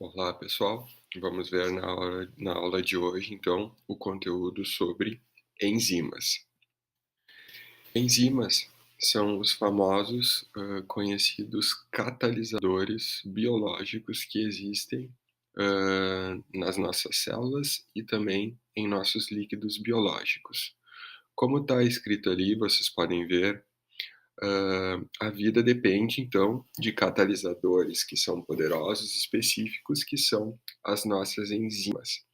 Olá, pessoal. Vamos ver na aula de hoje, então, o conteúdo sobre enzimas. Enzimas são os famosos, conhecidos catalisadores biológicos que existem, nas nossas células e também em nossos líquidos biológicos. Como está escrito ali, vocês podem ver, a vida depende, então, de catalisadores que são poderosos, específicos, que são as nossas enzimas,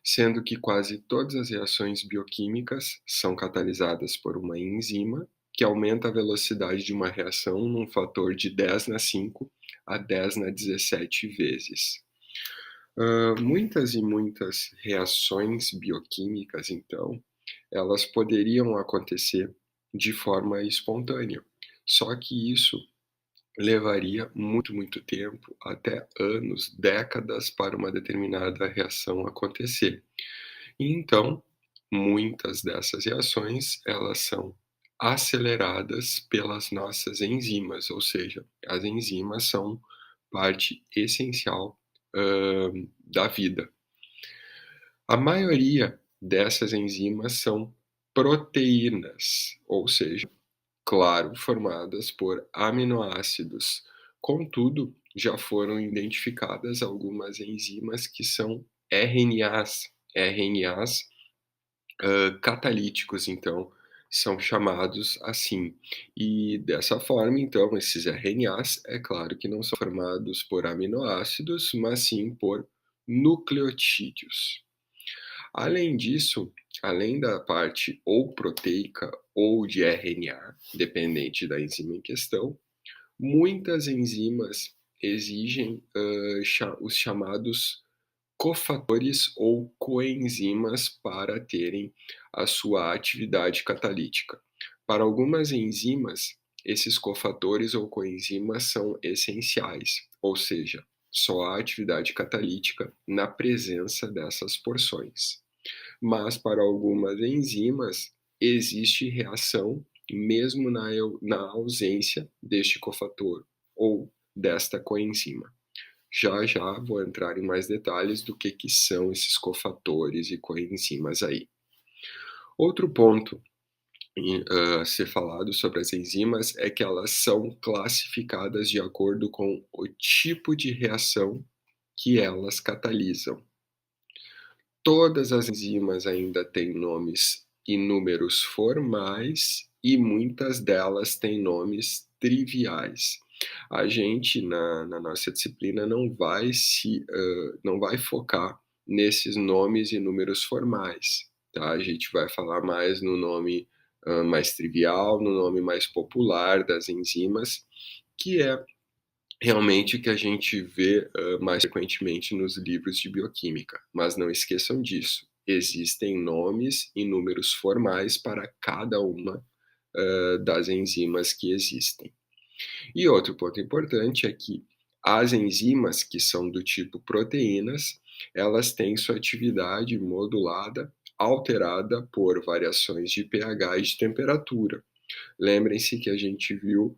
sendo que quase todas as reações bioquímicas são catalisadas por uma enzima, que aumenta a velocidade de uma reação num fator de 10 na 5 a 10 na 17 vezes. Muitas e muitas reações bioquímicas, então, elas poderiam acontecer de forma espontânea, só que isso levaria muito, muito tempo, até anos, décadas, para uma determinada reação acontecer. E então, muitas dessas reações, elas são aceleradas pelas nossas enzimas, ou seja, as enzimas são parte essencial, da vida. A maioria dessas enzimas são proteínas, ou seja, claro, formadas por aminoácidos. Contudo, já foram identificadas algumas enzimas que são RNAs catalíticos, então, são chamados assim. E dessa forma, então, esses RNAs, é claro que não são formados por aminoácidos, mas sim por nucleotídeos. Além disso, além da parte ou proteica ou de RNA, dependente da enzima em questão, muitas enzimas exigem os chamados cofatores ou coenzimas para terem a sua atividade catalítica. Para algumas enzimas, esses cofatores ou coenzimas são essenciais, ou seja, só há atividade catalítica na presença dessas porções. Mas para algumas enzimas existe reação mesmo na ausência deste cofator ou desta coenzima. Já já vou entrar em mais detalhes do que são esses cofatores e coenzimas aí. Outro ponto a ser falado sobre as enzimas é que elas são classificadas de acordo com o tipo de reação que elas catalisam. Todas as enzimas ainda têm nomes e números formais e muitas delas têm nomes triviais. A gente na nossa disciplina não vai focar nesses nomes e números formais, tá? A gente vai falar mais no nome, mais trivial, no nome mais popular das enzimas, que é realmente o que a gente vê, mais frequentemente nos livros de bioquímica. Mas não esqueçam disso, existem nomes e números formais para cada uma, das enzimas que existem. E outro ponto importante é que as enzimas que são do tipo proteínas, elas têm sua atividade modulada, alterada por variações de pH e de temperatura. Lembrem-se que a gente viu,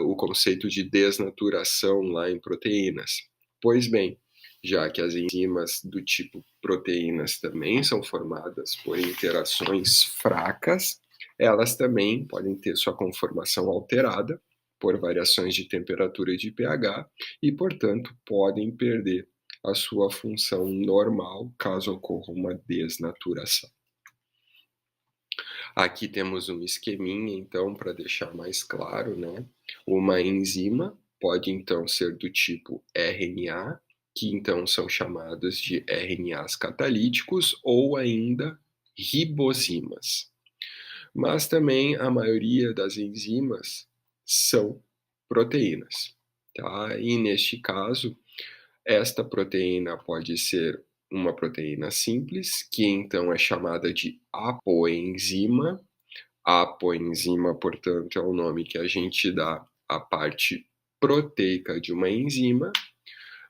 o conceito de desnaturação lá em proteínas. Pois bem, já que as enzimas do tipo proteínas também são formadas por interações fracas, elas também podem ter sua conformação alterada por variações de temperatura e de pH e, portanto, podem perder a sua função normal caso ocorra uma desnaturação. Aqui temos um esqueminha, então, para deixar mais claro, né? Uma enzima pode, então, ser do tipo RNA, que então são chamados de RNAs catalíticos, ou ainda ribozimas. Mas também a maioria das enzimas são proteínas, tá? E neste caso, esta proteína pode ser uma proteína simples, que então é chamada de apoenzima. Apoenzima, portanto, é o nome que a gente dá à parte proteica de uma enzima,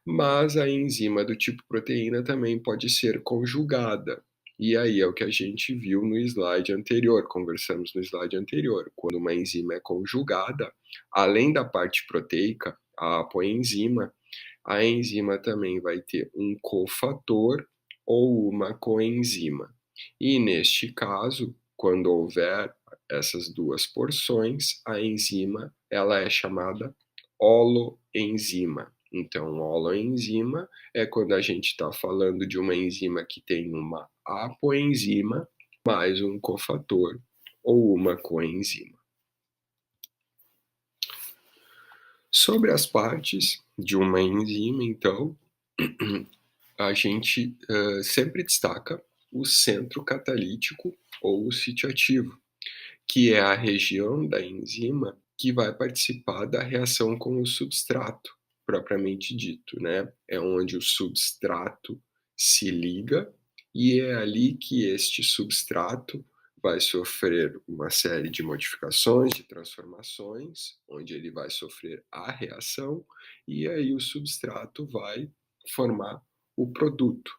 mas a enzima do tipo proteína também pode ser conjugada. E aí é o que a gente viu no slide anterior, conversamos no slide anterior. Quando uma enzima é conjugada, além da parte proteica, a apoenzima, A enzima também vai ter um cofator ou uma coenzima. E neste caso, quando houver essas duas porções, a enzima ela é chamada holoenzima. Então, holoenzima é quando a gente está falando de uma enzima que tem uma apoenzima mais um cofator ou uma coenzima. Sobre as partes de uma enzima, então, a gente sempre destaca o centro catalítico ou o sítio ativo, que é a região da enzima que vai participar da reação com o substrato, propriamente dito, né? É onde o substrato se liga e é ali que este substrato vai sofrer uma série de modificações, de transformações, onde ele vai sofrer a reação e aí o substrato vai formar o produto.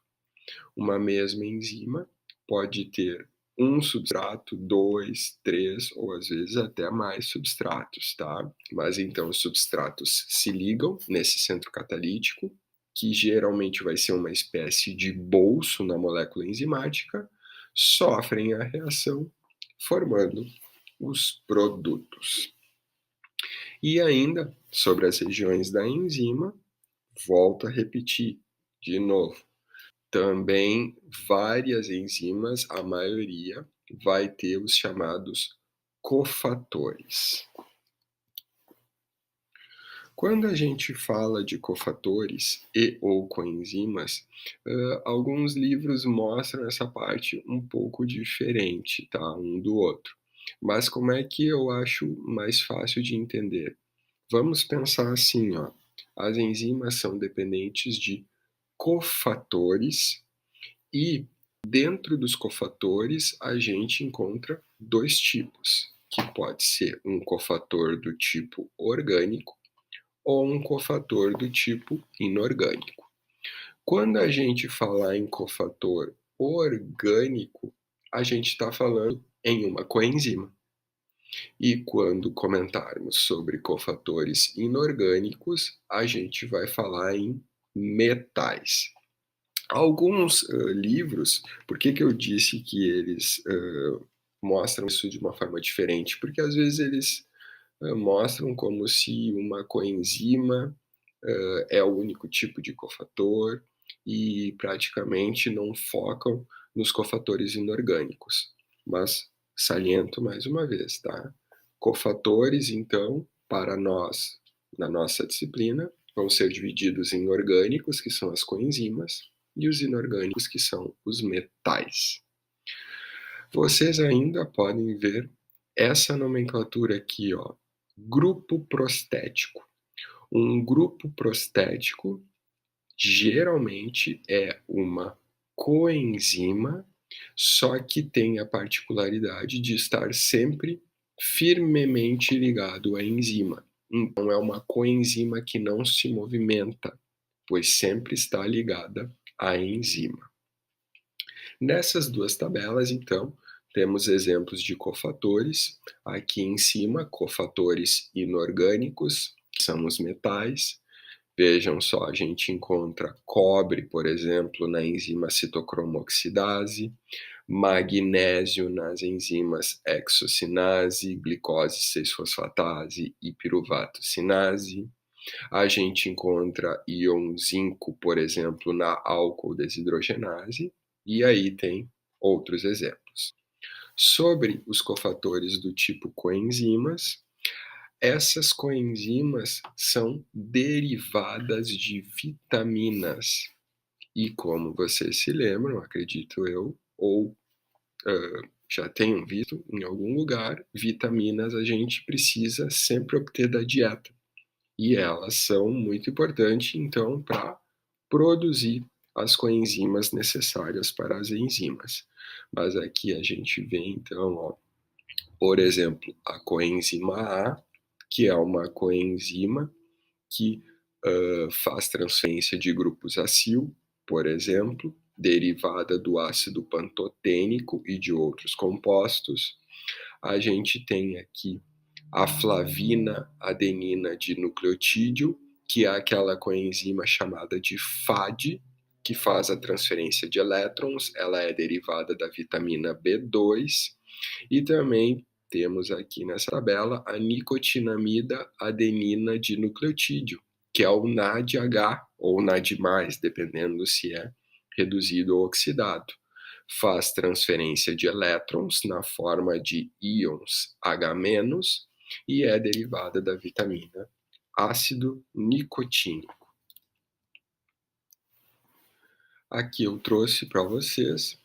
Uma mesma enzima pode ter um substrato, 2, 3 ou às vezes até mais substratos, tá? Mas então os substratos se ligam nesse centro catalítico, que geralmente vai ser uma espécie de bolso na molécula enzimática, sofrem a reação, formando os produtos. E ainda sobre as regiões da enzima, volto a repetir de novo. Também várias enzimas, a maioria, vai ter os chamados cofatores. Quando a gente fala de cofatores e ou coenzimas, alguns livros mostram essa parte um pouco diferente, tá, um do outro. Mas como é que eu acho mais fácil de entender? Vamos pensar assim, ó, as enzimas são dependentes de cofatores e dentro dos cofatores a gente encontra dois tipos, que pode ser um cofator do tipo orgânico ou um cofator do tipo inorgânico. Quando a gente falar em cofator orgânico, a gente está falando em uma coenzima. E quando comentarmos sobre cofatores inorgânicos, a gente vai falar em metais. Alguns livros, por que que eu disse que eles mostram isso de uma forma diferente? Porque às vezes eles mostram como se uma coenzima é o único tipo de cofator e praticamente não focam nos cofatores inorgânicos. Mas saliento mais uma vez, tá? Cofatores, então, para nós, na nossa disciplina, vão ser divididos em orgânicos, que são as coenzimas, e os inorgânicos, que são os metais. Vocês ainda podem ver essa nomenclatura aqui, ó, grupo prostético. Um grupo prostético geralmente é uma coenzima, só que tem a particularidade de estar sempre firmemente ligado à enzima. Então é uma coenzima que não se movimenta, pois sempre está ligada à enzima. Nessas duas tabelas, então, temos exemplos de cofatores. Aqui em cima, cofatores inorgânicos, que são os metais. Vejam só, a gente encontra cobre, por exemplo, na enzima citocromoxidase, magnésio nas enzimas hexocinase, glicose 6-fosfatase e piruvato-cinase. A gente encontra íon zinco, por exemplo, na álcool desidrogenase, e aí tem outros exemplos. Sobre os cofatores do tipo coenzimas, essas coenzimas são derivadas de vitaminas. E como vocês se lembram, acredito eu, ou já tenham visto em algum lugar, vitaminas a gente precisa sempre obter da dieta. E elas são muito importantes, então, para produzir as coenzimas necessárias para as enzimas. Mas aqui a gente vê, então, ó, por exemplo, a coenzima A, que é uma coenzima que faz transferência de grupos acil, por exemplo, derivada do ácido pantotênico e de outros compostos. A gente tem aqui a flavina adenina dinucleotídeo, que é aquela coenzima chamada de FAD, que faz a transferência de elétrons, ela é derivada da vitamina B2, e também temos aqui nessa tabela a nicotinamida adenina dinucleotídeo, que é o NADH ou NAD+, dependendo se é reduzido ou oxidado. Faz transferência de elétrons na forma de íons H- e é derivada da vitamina ácido nicotínico. Aqui eu trouxe para vocês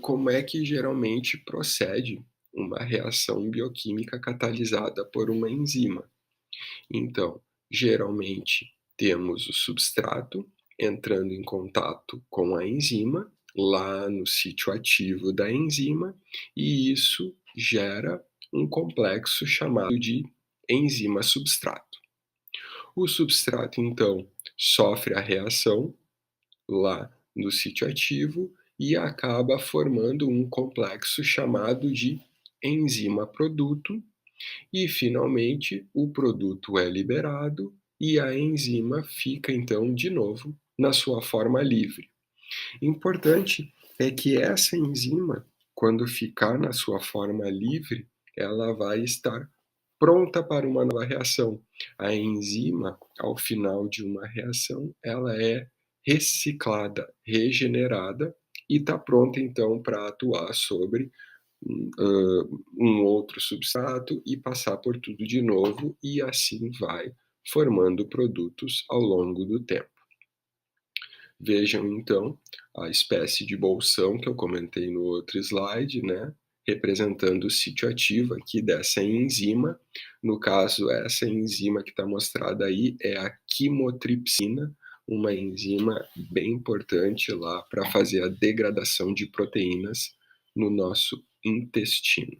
como é que geralmente procede uma reação bioquímica catalisada por uma enzima. Então, geralmente temos o substrato entrando em contato com a enzima, lá no sítio ativo da enzima, e isso gera um complexo chamado de enzima substrato. O substrato, então, sofre a reação lá no sítio ativo e acaba formando um complexo chamado de enzima produto, e finalmente o produto é liberado e a enzima fica então de novo na sua forma livre. Importante é que essa enzima, quando ficar na sua forma livre, ela vai estar pronta para uma nova reação. A enzima, ao final de uma reação, ela é reciclada, regenerada e está pronta então para atuar sobre um outro substrato e passar por tudo de novo, e assim vai formando produtos ao longo do tempo. Vejam então a espécie de bolsão que eu comentei no outro slide, né? Representando o sítio ativo aqui dessa enzima. No caso, essa enzima que está mostrada aí é a quimotripsina, uma enzima bem importante lá para fazer a degradação de proteínas no nosso intestino.